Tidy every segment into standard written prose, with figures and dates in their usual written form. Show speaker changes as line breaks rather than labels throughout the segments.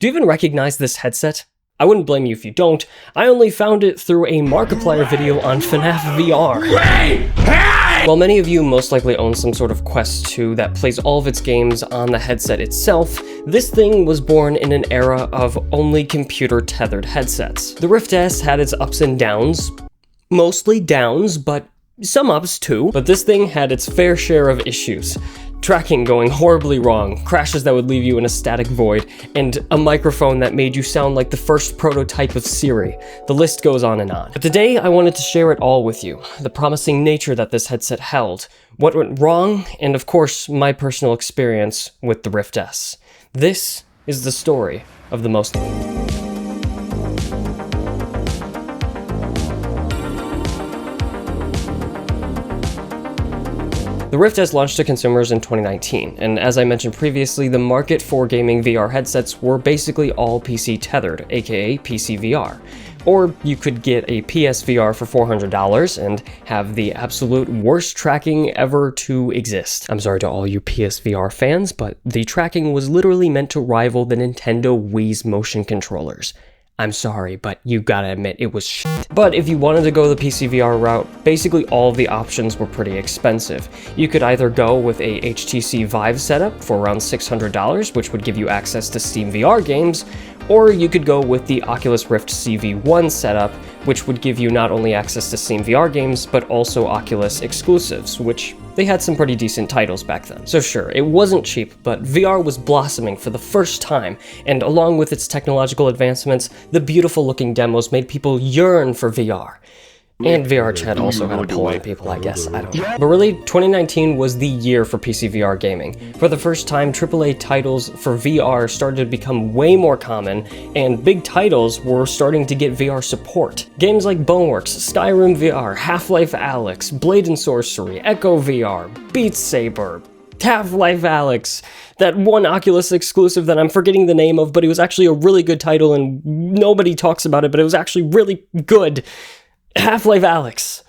Do you even recognize this headset? I wouldn't blame you if you don't. I only found it through a Markiplier video on FNAF VR. While many of you most likely own some sort of Quest 2 that plays all of its games on the headset itself, this thing was born in an era of only computer-tethered headsets. The Rift S had its ups and downs, mostly downs, but some ups too. But this thing had its fair share of issues. Tracking going horribly wrong, crashes that would leave you in a static void, and a microphone that made you sound like the first prototype of Siri. The list goes on and on. But today I wanted to share it all with you. The promising nature that this headset held, what went wrong, and of course my personal experience with the Rift S. This is the story of the most... The Rift S launched to consumers in 2019, and as I mentioned previously, the market for gaming VR headsets were basically all PC tethered, aka PCVR. Or you could get a PSVR for $400 and have the absolute worst tracking ever to exist. I'm sorry to all you PSVR fans, but the tracking was literally meant to rival the Nintendo Wii's motion controllers. I'm sorry, but you gotta admit, it was shit. But if you wanted to go the PCVR route, basically all of the options were pretty expensive. You could either go with a HTC Vive setup for around $600, which would give you access to Steam VR games, or you could go with the Oculus Rift CV1 setup, which would give you not only access to Steam VR games, but also Oculus exclusives, which they had some pretty decent titles back then. So sure, it wasn't cheap, but VR was blossoming for the first time, and along with its technological advancements, the beautiful looking demos made people yearn for VR. And VR chat also had a pull on people, I guess, I don't know. But really, 2019 was the year for PC VR gaming. For the first time, AAA titles for VR started to become way more common, and big titles were starting to get VR support. Games like Boneworks, Skyrim VR, Half-Life Alyx, Blade and Sorcery, Echo VR, Beat Saber, Half-Life Alyx, that one Oculus exclusive that I'm forgetting the name of, but it was actually a really good title and nobody talks about it, but it was actually really good. Half-Life Alyx.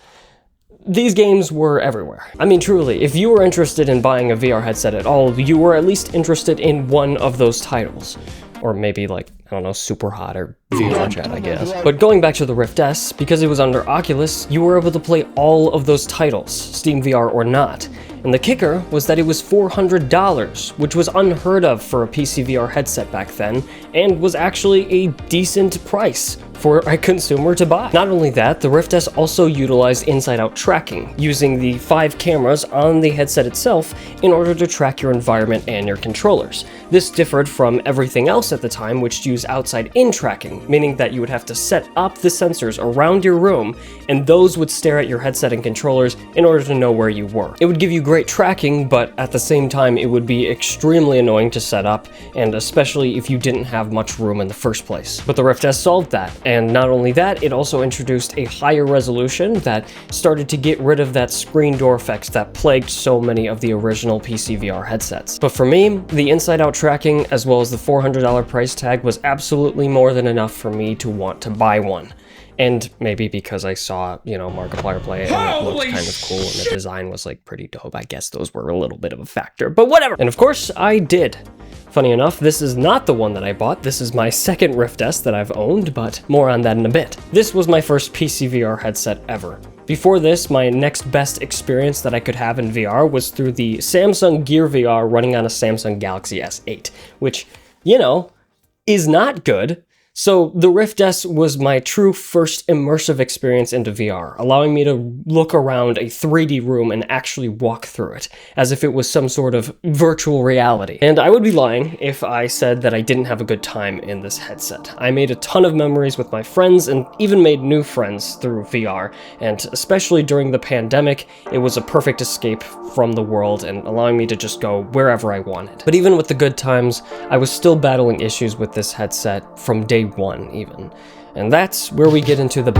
These games were everywhere. I mean, truly, if you were interested in buying a VR headset at all, you were at least interested in one of those titles. Or maybe like, I don't know, Super Hot or VR Chat, I guess. But going back to the Rift S, because it was under Oculus, you were able to play all of those titles, Steam VR or not. And the kicker was that it was $400, which was unheard of for a PC VR headset back then, and was actually a decent price for a consumer to buy. Not only that, the Rift S also utilized inside-out tracking, using the 5 cameras on the headset itself in order to track your environment and your controllers. This differed from everything else at the time, which used outside-in tracking, meaning that you would have to set up the sensors around your room, and those would stare at your headset and controllers in order to know where you were. It would give you great tracking, but at the same time, it would be extremely annoying to set up, and especially if you didn't have much room in the first place. But the Rift S solved that. And not only that, it also introduced a higher resolution that started to get rid of that screen door effect that plagued so many of the original PC VR headsets. But for me, the inside-out tracking as well as the $400 price tag was absolutely more than enough for me to want to buy one. And maybe because I saw, you know, Markiplier play it and it looked kind of cool and the design was like pretty dope, I guess those were a little bit of a factor, but whatever. And of course, I did. Funny enough, this is not the one that I bought. This is my second Rift S that I've owned, but more on that in a bit. This was my first PC VR headset ever. Before this, my next best experience that I could have in VR was through the Samsung Gear VR running on a Samsung Galaxy S8, which, you know, is not good. So the Rift S was my true first immersive experience into VR, allowing me to look around a 3D room and actually walk through it, as if it was some sort of virtual reality. And I would be lying if I said that I didn't have a good time in this headset. I made a ton of memories with my friends and even made new friends through VR, and especially during the pandemic, it was a perfect escape from the world and allowing me to just go wherever I wanted. But even with the good times, I was still battling issues with this headset from day one even. And that's where we get into the...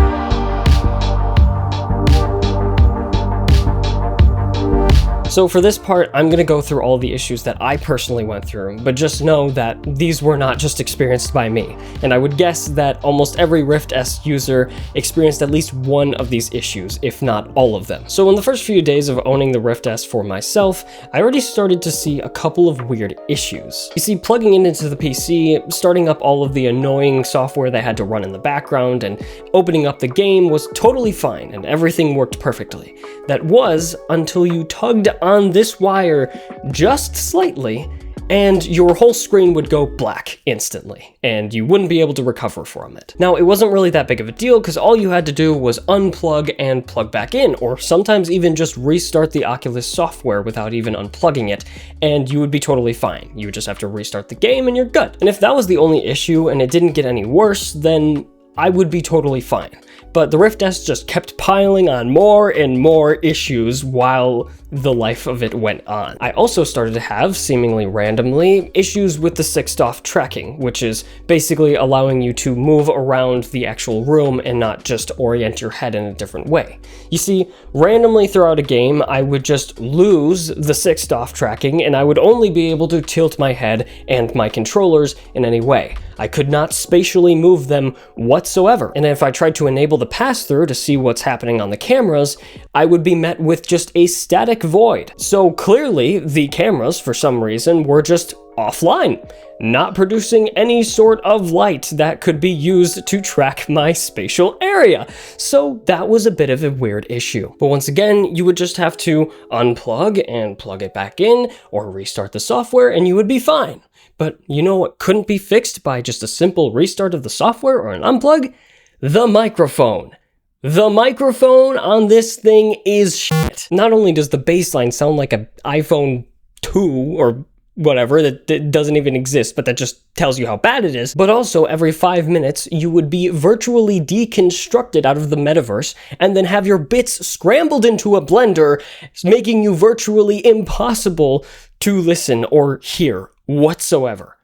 So for this part, I'm going to go through all the issues that I personally went through, but just know that these were not just experienced by me, and I would guess that almost every Rift S user experienced at least one of these issues, if not all of them. So in the first few days of owning the Rift S for myself, I already started to see a couple of weird issues. You see, plugging it into the PC, starting up all of the annoying software that had to run in the background, and opening up the game was totally fine, and everything worked perfectly. That was until you tugged on this wire just slightly, and your whole screen would go black instantly, and you wouldn't be able to recover from it. Now, it wasn't really that big of a deal because all you had to do was unplug and plug back in, or sometimes even just restart the Oculus software without even unplugging it, and you would be totally fine. You would just have to restart the game and you're good. And if that was the only issue and it didn't get any worse, then I would be totally fine. But the Rift S just kept piling on more and more issues while the life of it went on. I also started to have, seemingly randomly, issues with the 6-DoF tracking, which is basically allowing you to move around the actual room and not just orient your head in a different way. You see, randomly throughout a game, I would just lose the 6-DoF tracking and I would only be able to tilt my head and my controllers in any way. I could not spatially move them whatsoever, and if I tried to enable the pass-through to see what's happening on the cameras, I would be met with just a static void. So clearly, the cameras, for some reason, were just offline, not producing any sort of light that could be used to track my spatial area. So that was a bit of a weird issue. But once again, you would just have to unplug and plug it back in, or restart the software, and you would be fine. But you know what couldn't be fixed by just a simple restart of the software or an unplug? The microphone. The microphone on this thing is shit. Not only does the bassline sound like an iPhone 2 or whatever that doesn't even exist, but that just tells you how bad it is, but also every 5 minutes you would be virtually deconstructed out of the metaverse and then have your bits scrambled into a blender, making you virtually impossible to listen or hear whatsoever.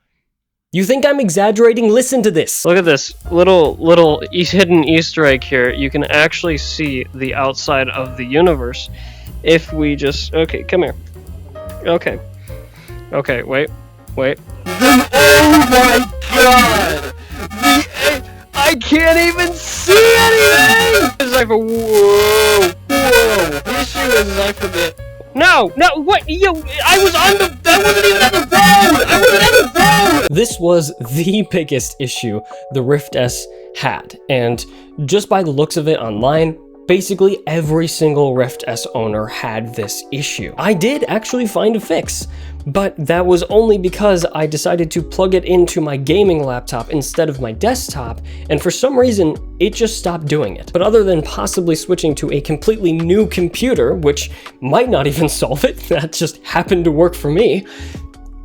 You think I'm exaggerating? Listen to this.
Look at this little hidden Easter egg here. You can actually see the outside of the universe if we just... Okay, come here. Okay, wait. Oh my god! I can't even see anything! It's like a whoa. This shit is like a bit... No, what? I wasn't even at the phone! I wasn't at the phone!
This was the biggest issue the Rift S had, and just by the looks of it online, basically every single Rift S owner had this issue. I did actually find a fix, but that was only because I decided to plug it into my gaming laptop instead of my desktop, and for some reason, it just stopped doing it. But other than possibly switching to a completely new computer, which might not even solve it, that just happened to work for me,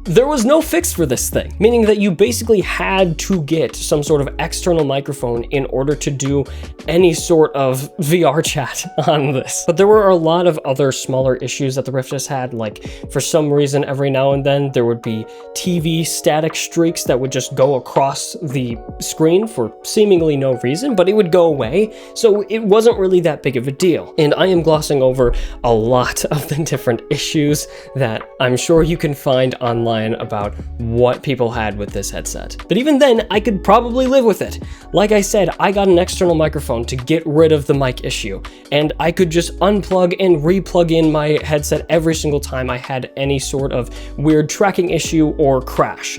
there was no fix for this thing, meaning that you basically had to get some sort of external microphone in order to do any sort of VR chat on this. But there were a lot of other smaller issues that the Rift S had, like for some reason every now and then there would be TV static streaks that would just go across the screen for seemingly no reason, but it would go away, so it wasn't really that big of a deal. And I am glossing over a lot of the different issues that I'm sure you can find online about what people had with this headset. But even then, I could probably live with it. Like I said, I got an external microphone to get rid of the mic issue, and I could just unplug and re-plug in my headset every single time I had any sort of weird tracking issue or crash.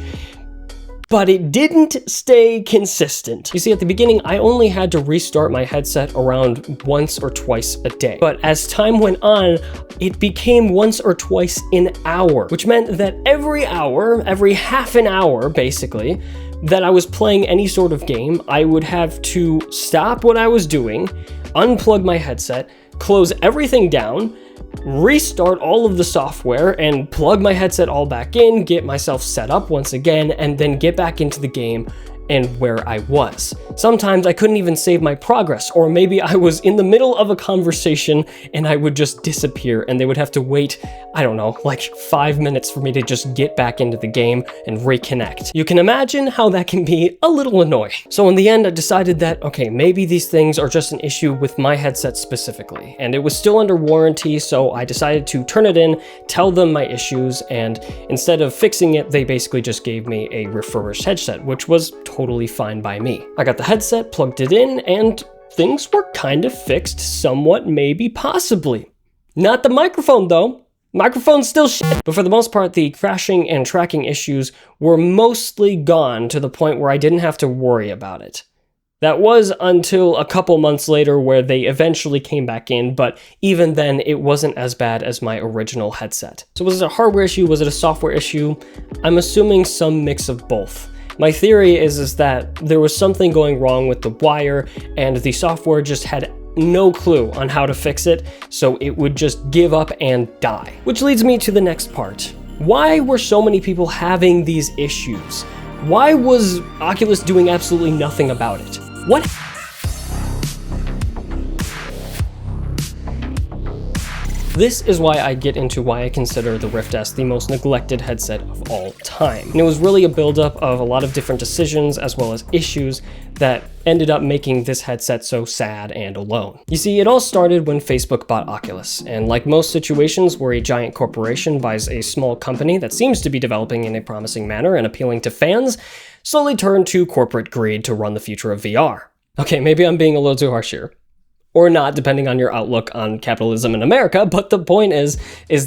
But it didn't stay consistent. You see, at the beginning, I only had to restart my headset around once or twice a day. But as time went on, it became once or twice an hour, which meant that every hour, every half an hour, basically, that I was playing any sort of game, I would have to stop what I was doing, unplug my headset, close everything down, restart all of the software and plug my headset all back in, get myself set up once again, and then get back into the game and where I was. Sometimes I couldn't even save my progress, or maybe I was in the middle of a conversation and I would just disappear and they would have to wait, I don't know, like 5 minutes for me to just get back into the game and reconnect. You can imagine how that can be a little annoying. So in the end, I decided that, okay, maybe these things are just an issue with my headset specifically, and it was still under warranty, so I decided to turn it in, tell them my issues, and instead of fixing it, they basically just gave me a refurbished headset, which was totally fine by me. I got the headset, plugged it in, and things were kind of fixed somewhat, maybe, possibly. Not the microphone though. Microphone's still shit. But for the most part, the crashing and tracking issues were mostly gone to the point where I didn't have to worry about it. That was until a couple months later where they eventually came back in, but even then it wasn't as bad as my original headset. So was it a hardware issue? Was it a software issue? I'm assuming some mix of both. My theory is that there was something going wrong with the wire and the software just had no clue on how to fix it, so it would just give up and die. Which leads me to the next part. Why were so many people having these issues? Why was Oculus doing absolutely nothing about it? What? This is why I get into why I consider the Rift S the most neglected headset of all time. And it was really a buildup of a lot of different decisions as well as issues that ended up making this headset so sad and alone. You see, it all started when Facebook bought Oculus, and like most situations where a giant corporation buys a small company that seems to be developing in a promising manner and appealing to fans, slowly turned to corporate greed to run the future of VR. Okay, maybe I'm being a little too harsh here. Or not, depending on your outlook on capitalism in America, but the point is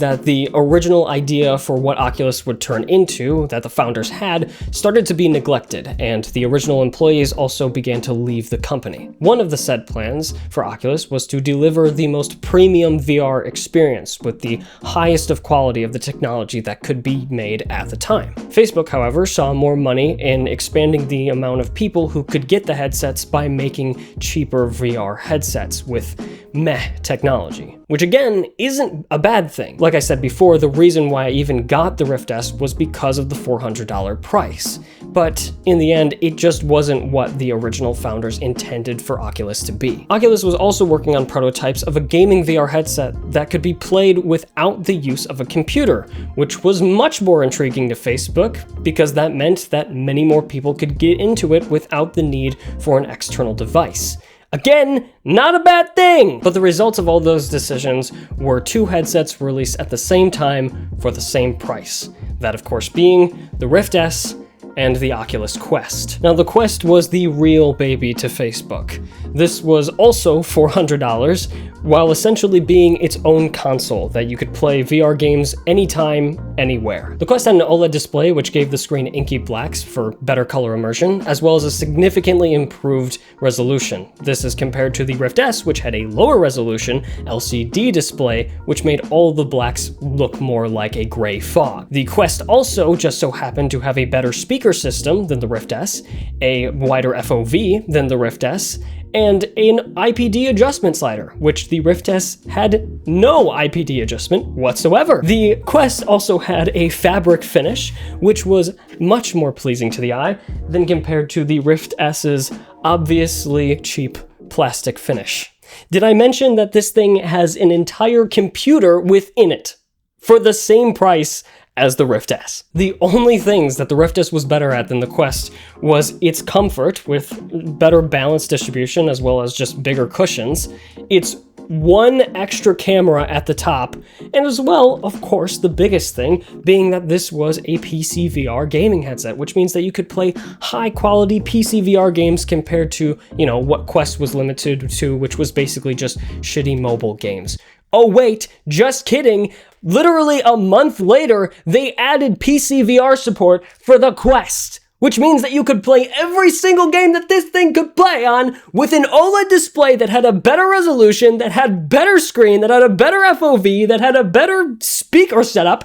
that the original idea for what Oculus would turn into, that the founders had, started to be neglected, and the original employees also began to leave the company. One of the said plans for Oculus was to deliver the most premium VR experience with the highest of quality of the technology that could be made at the time. Facebook, however, saw more money in expanding the amount of people who could get the headsets by making cheaper VR headsets with meh technology, which again isn't a bad thing. Like I said before, the reason why I even got the Rift S was because of the $400 price. But in the end, it just wasn't what the original founders intended for Oculus to be. Oculus was also working on prototypes of a gaming VR headset that could be played without the use of a computer, which was much more intriguing to Facebook because that meant that many more people could get into it without the need for an external device. Again, not a bad thing! But the results of all those decisions were two headsets released at the same time for the same price. That, of course, being the Rift S and the Oculus Quest. Now, the Quest was the real baby to Facebook. This was also $400, while essentially being its own console that you could play VR games anytime, anywhere. The Quest had an OLED display which gave the screen inky blacks for better color immersion, as well as a significantly improved resolution. This is compared to the Rift S, which had a lower resolution LCD display, which made all the blacks look more like a gray fog. The Quest also just so happened to have a better speaker system than the Rift S, a wider FOV than the Rift S, and an IPD adjustment slider, which the Rift S had no IPD adjustment whatsoever. The Quest also had a fabric finish, which was much more pleasing to the eye than compared to the Rift S's obviously cheap plastic finish. Did I mention that this thing has an entire computer within it for the same price as the Rift S? The only things that the Rift S was better at than the Quest was its comfort with better balance distribution as well as just bigger cushions, its one extra camera at the top, and as well, of course, the biggest thing being that this was a PCVR gaming headset, which means that you could play high quality PCVR games compared to, what Quest was limited to, which was basically just shitty mobile games. Oh wait, just kidding. Literally a month later, they added PCVR support for the Quest, which means that you could play every single game that this thing could play on with an OLED display that had a better resolution, that had better screen, that had a better FOV, that had a better speaker setup,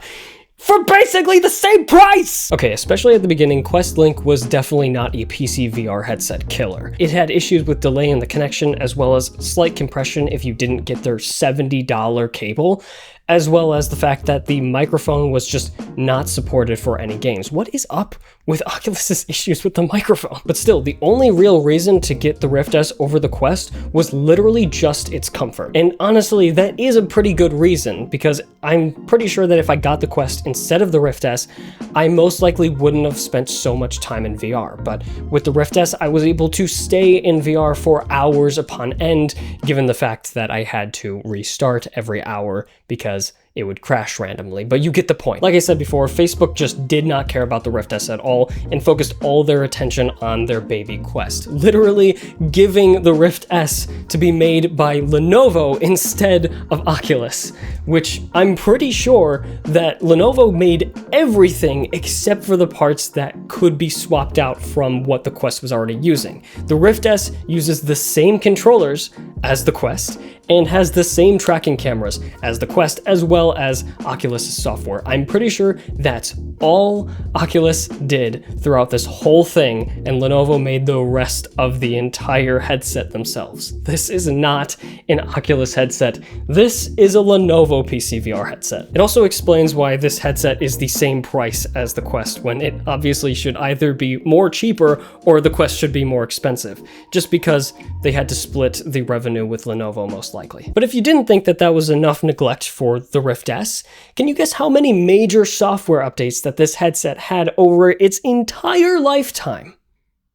for basically the same price! Okay, especially at the beginning, Quest Link was definitely not a PC VR headset killer. It had issues with delay in the connection as well as slight compression if you didn't get their $70 cable, as well as the fact that the microphone was just not supported for any games. What is up with Oculus's issues with the microphone? But still, the only real reason to get the Rift S over the Quest was literally just its comfort. And honestly, that is a pretty good reason, because I'm pretty sure that if I got the Quest instead of the Rift S, I most likely wouldn't have spent so much time in VR. But with the Rift S, I was able to stay in VR for hours upon end, given the fact that I had to restart every hour because it would crash randomly, but you get the point. Like I said before, Facebook just did not care about the Rift S at all and focused all their attention on their baby Quest, literally giving the Rift S to be made by Lenovo instead of Oculus, which I'm pretty sure that Lenovo made everything except for the parts that could be swapped out from what the Quest was already using. The Rift S uses the same controllers as the Quest and has the same tracking cameras as the Quest, as well as Oculus' software. I'm pretty sure that's all Oculus did throughout this whole thing, and Lenovo made the rest of the entire headset themselves. This is not an Oculus headset. This is a Lenovo PCVR headset. It also explains why this headset is the same price as the Quest, when it obviously should either be more cheaper or the Quest should be more expensive, just because they had to split the revenue with Lenovo most likely. But if you didn't think that that was enough neglect for the Rift S, can you guess how many major software updates that this headset had over its entire lifetime?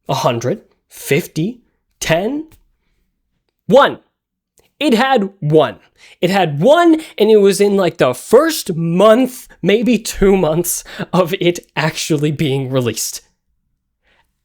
100? 50? 10? 1. It had one. It had one, and it was in like the first month, maybe 2 months of it actually being released.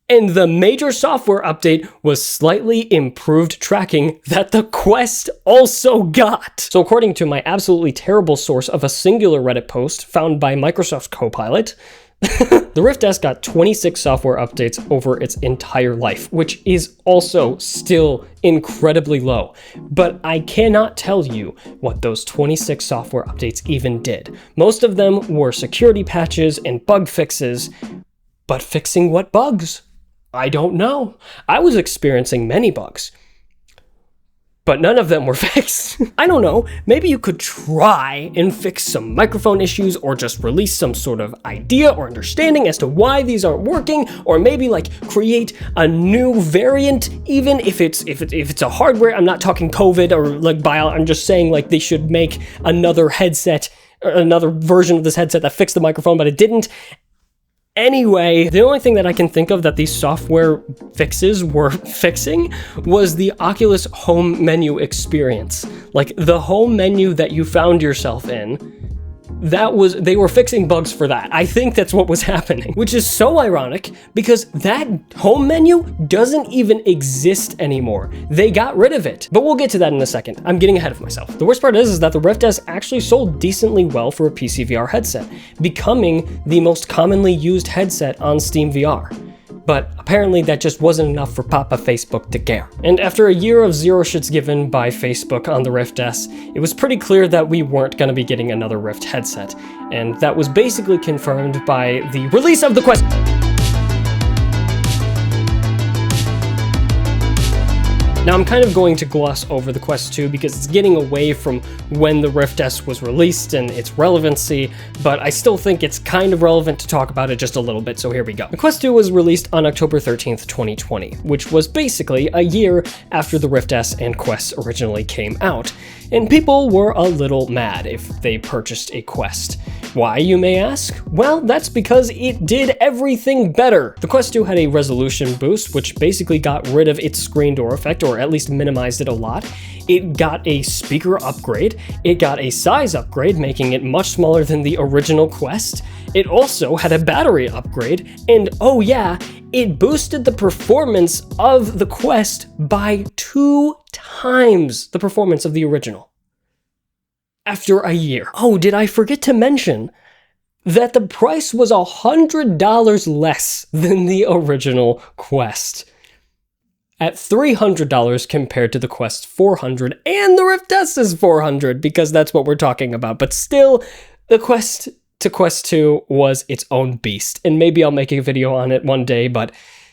And the major software update was slightly improved tracking that the Quest also got. So according to my absolutely terrible source of a singular Reddit post found by Microsoft Copilot, the Rift S got 26 software updates over its entire life, which is also still incredibly low. But I cannot tell you what those 26 software updates even did. Most of them were security patches and bug fixes, but fixing what bugs? I don't know. I was experiencing many bugs, but none of them were fixed. I don't know, maybe you could try and fix some microphone issues, or just release some sort of idea or understanding as to why these aren't working, or maybe like create a new variant, even if it's a hardware. I'm not talking COVID or like I'm just saying like they should make another headset, another version of this headset that fixed the microphone, but it didn't. Anyway, the only thing that I can think of that these software fixes were fixing was the Oculus home menu experience. Like the home menu that you found yourself in, they were fixing bugs for that. I think that's what was happening, which is so ironic because that home menu doesn't even exist anymore. They got rid of it, but we'll get to that in a second. I'm getting ahead of myself. The worst part is that the Rift S actually sold decently well for a PCVR headset, becoming the most commonly used headset on Steam VR. But apparently that just wasn't enough for Papa Facebook to care. And after a year of zero shits given by Facebook on the Rift S, it was pretty clear that we weren't going to be getting another Rift headset. And that was basically confirmed by the release of the Quest. Now I'm kind of going to gloss over the Quest 2 because it's getting away from when the Rift S was released and its relevancy, but I still think it's kind of relevant to talk about it just a little bit, so here we go. The Quest 2 was released on October 13th, 2020, which was basically a year after the Rift S and Quest originally came out, and people were a little mad if they purchased a Quest. Why, you may ask? Well, that's because it did everything better. The Quest 2 had a resolution boost, which basically got rid of its screen door effect, or at least minimized it a lot. It got a speaker upgrade. It got a size upgrade, making it much smaller than the original Quest. It also had a battery upgrade, and oh yeah, it boosted the performance of the Quest by 2 times the performance of the original. After a year. Oh, did I forget to mention that the price was $100 less than the original Quest? At $300 compared to the Quest 400, and the Rift S is $400 because that's what we're talking about. But still, the Quest to Quest 2 was its own beast, and maybe I'll make a video on it one day, but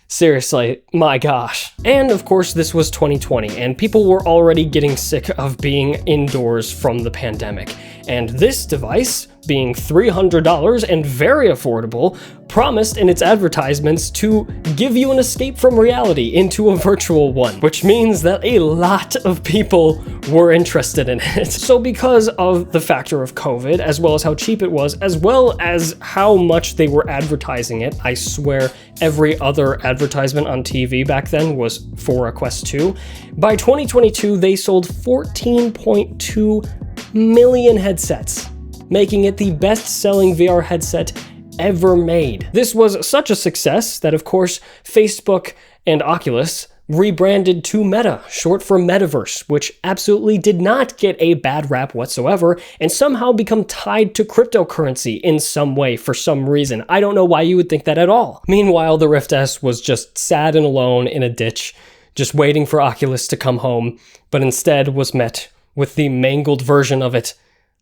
seriously, my gosh. And of course, this was 2020, and people were already getting sick of being indoors from the pandemic. And this device, being $300 and very affordable, promised in its advertisements to give you an escape from reality into a virtual one, which means that a lot of people were interested in it. So because of the factor of COVID, as well as how cheap it was, as well as how much they were advertising it, I swear every other advertisement on TV back then was for a Quest 2, by 2022 they sold 14.2 million headsets, making it the best-selling VR headset ever made. This was such a success that, of course, Facebook and Oculus rebranded to Meta, short for Metaverse, which absolutely did not get a bad rap whatsoever, and somehow become tied to cryptocurrency in some way for some reason. I don't know why you would think that at all. Meanwhile, the Rift S was just sad and alone in a ditch, just waiting for Oculus to come home, but instead was met with the mangled version of it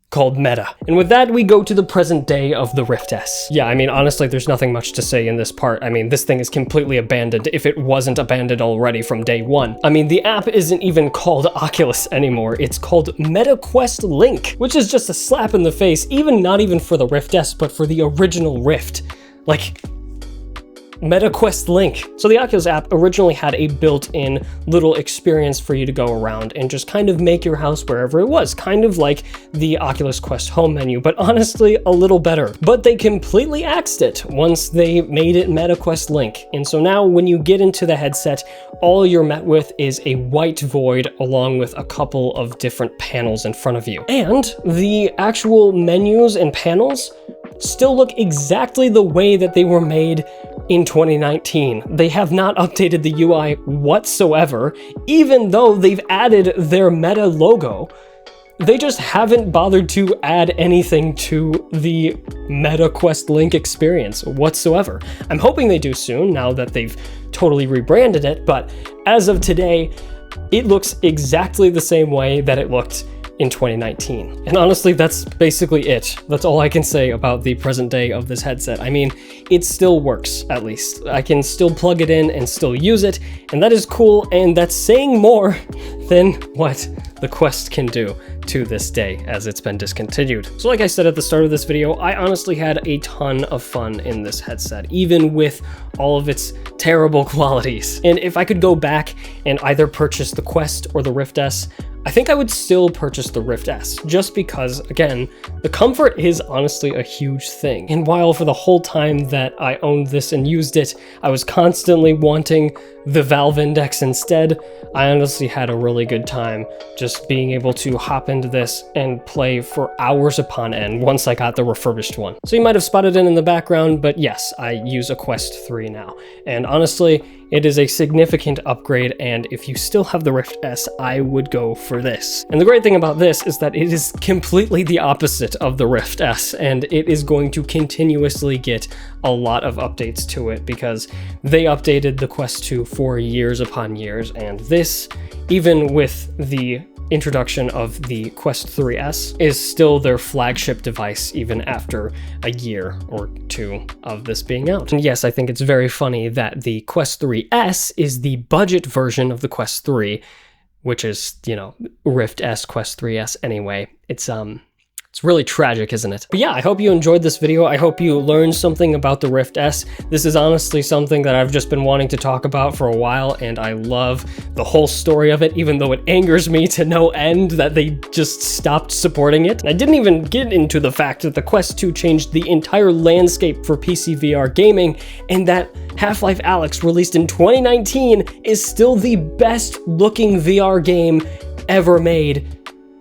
called Meta. And with that, we go to the present day of the Rift S. Yeah, I mean, honestly, there's nothing much to say in this part. I mean, this thing is completely abandoned if it wasn't abandoned already from day one. I mean, the app isn't even called Oculus anymore. It's called Meta Quest Link, which is just a slap in the face, not even for the Rift S, but for the original Rift. Like, Meta Quest Link. So the Oculus app originally had a built-in little experience for you to go around and just kind of make your house wherever it was, kind of like the Oculus Quest home menu, but honestly a little better. But they completely axed it once they made it Meta Quest Link. And so now when you get into the headset, all you're met with is a white void along with a couple of different panels in front of you. And the actual menus and panels still look exactly the way that they were made in 2019. They have not updated the UI whatsoever, even though they've added their Meta logo. They just haven't bothered to add anything to the Meta Quest Link experience whatsoever. I'm hoping they do soon, now that they've totally rebranded it, but as of today, it looks exactly the same way that it looked in 2019. And honestly, that's basically it. That's all I can say about the present day of this headset. I mean, it still works, at least. I can still plug it in and still use it, and that is cool, and that's saying more than what the Quest can do to this day, as it's been discontinued. So like I said at the start of this video, I honestly had a ton of fun in this headset, even with all of its terrible qualities. And if I could go back and either purchase the Quest or the Rift S, I think I would still purchase the Rift S, just because, again, the comfort is honestly a huge thing. And while for the whole time that I owned this and used it, I was constantly wanting the Valve Index instead, I honestly had a really good time just being able to hop into this and play for hours upon end once I got the refurbished one. So you might have spotted it in the background, but yes, I use a Quest 3 now. And honestly, it is a significant upgrade, and if you still have the Rift S, I would go for this. And the great thing about this is that it is completely the opposite of the Rift S, and it is going to continuously get a lot of updates to it because they updated the Quest 2 for years upon years, and this, even with the introduction of the Quest 3S, is still their flagship device even after a year or two of this being out. And yes, I think it's very funny that the Quest 3S is the budget version of the Quest 3, which is, you know, Rift S, Quest 3S anyway. It's really tragic, isn't it? But yeah, I hope you enjoyed this video. I hope you learned something about the Rift S. This is honestly something that I've just been wanting to talk about for a while, and I love the whole story of it, even though it angers me to no end that they just stopped supporting it. I didn't even get into the fact that the Quest 2 changed the entire landscape for PCVR gaming, and that Half-Life Alyx, released in 2019, is still the best looking VR game ever made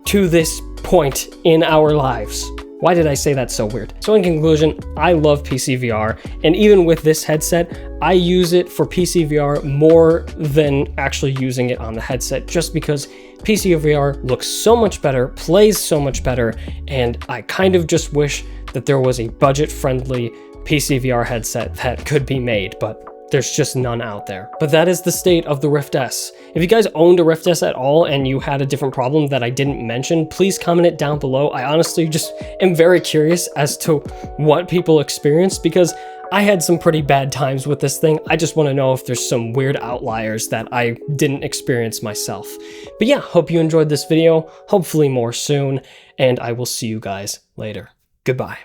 to this point in our lives. Why did I say that so weird? So in conclusion, I love PCVR, and even with this headset, I use it for PCVR more than actually using it on the headset, just because PCVR looks so much better, plays so much better, and I kind of just wish that there was a budget-friendly PCVR headset that could be made, but there's just none out there. But that is the state of the Rift S. If you guys owned a Rift S at all and you had a different problem that I didn't mention, please comment it down below. I honestly just am very curious as to what people experienced, because I had some pretty bad times with this thing. I just want to know if there's some weird outliers that I didn't experience myself. But yeah, hope you enjoyed this video, hopefully more soon, and I will see you guys later. Goodbye.